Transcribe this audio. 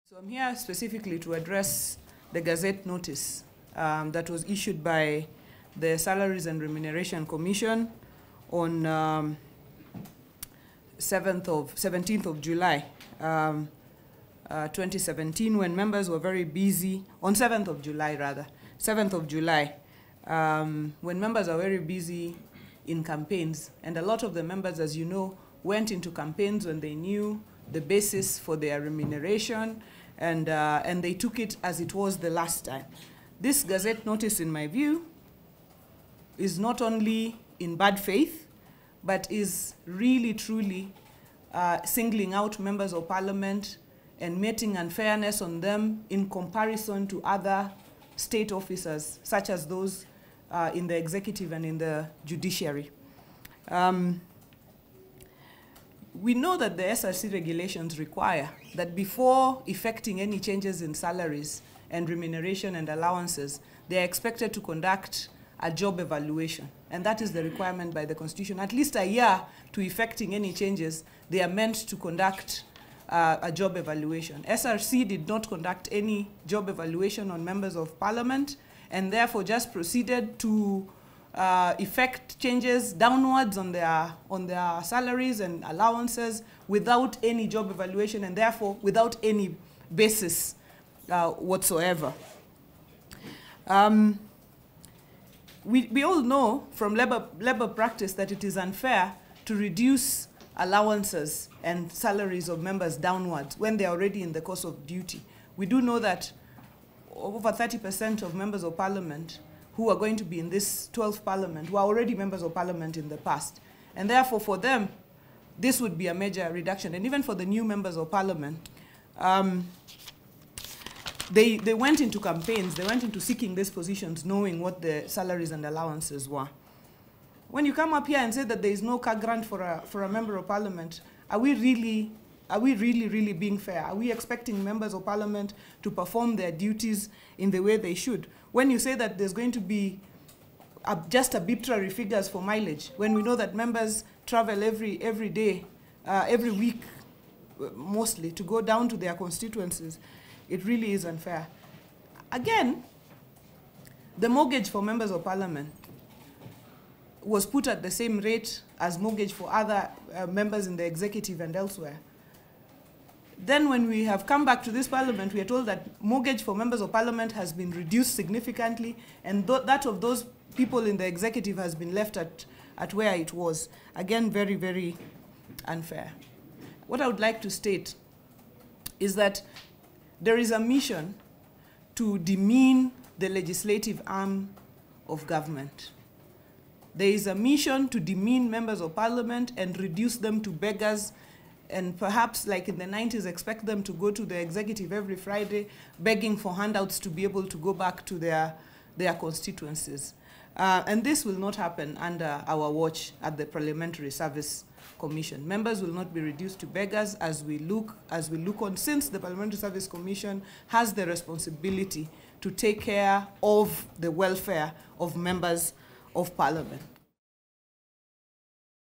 So I'm here specifically to address the Gazette notice that was issued by the Salaries and Remuneration Commission on 17th of July 2017, when members were very busy, on 7th of July rather, 7th of July, when members are very busy in campaigns. And a lot of the members, as you know, went into campaigns when they knew the basis for their remuneration, and they took it as it was the last time. This Gazette notice, in my view, is not only in bad faith, but is really, truly singling out members of parliament and meting unfairness on them in comparison to other state officers, such as those in the executive and in the judiciary. We know that the SRC regulations require that before effecting any changes in salaries and remuneration and allowances, they are expected to conduct a job evaluation. And that is the requirement by the Constitution. At least a year to effecting any changes, they are meant to conduct a job evaluation. SRC did not conduct any job evaluation on members of parliament, and therefore just proceeded to effect changes downwards on their salaries and allowances without any job evaluation, and therefore without any basis whatsoever. We all know from labor practice that it is unfair to reduce allowances and salaries of members downwards when they are already in the course of duty. We do know that over 30% of members of parliament who are going to be in this 12th parliament were already members of parliament in the past. And therefore, for them, this would be a major reduction. And even for the new members of parliament, they went into campaigns, they went into seeking these positions knowing what the salaries and allowances were. When you come up here and say that there is no car grant for a member of parliament, are we really being fair? Are we expecting members of parliament to perform their duties in the way they should? When you say that there's going to be just arbitrary figures for mileage, when we know that members travel every day, every week mostly, to go down to their constituencies, it really is unfair. Again, the mortgage for members of parliament was put at the same rate as mortgage for other members in the executive and elsewhere. Then when we have come back to this parliament, we are told that mortgage for members of parliament has been reduced significantly, and that of those people in the executive has been left at where it was. Again, very, very unfair. What I would like to state is that there is a mission to demean the legislative arm of government. There is a mission to demean members of parliament and reduce them to beggars, and perhaps, like in the 90s, expect them to go to the executive every Friday begging for handouts to be able to go back to their constituencies. And this will not happen under our watch at the Parliamentary Service Commission. Members will not be reduced to beggars as we look on, since the Parliamentary Service Commission has the responsibility to take care of the welfare of members of parliament.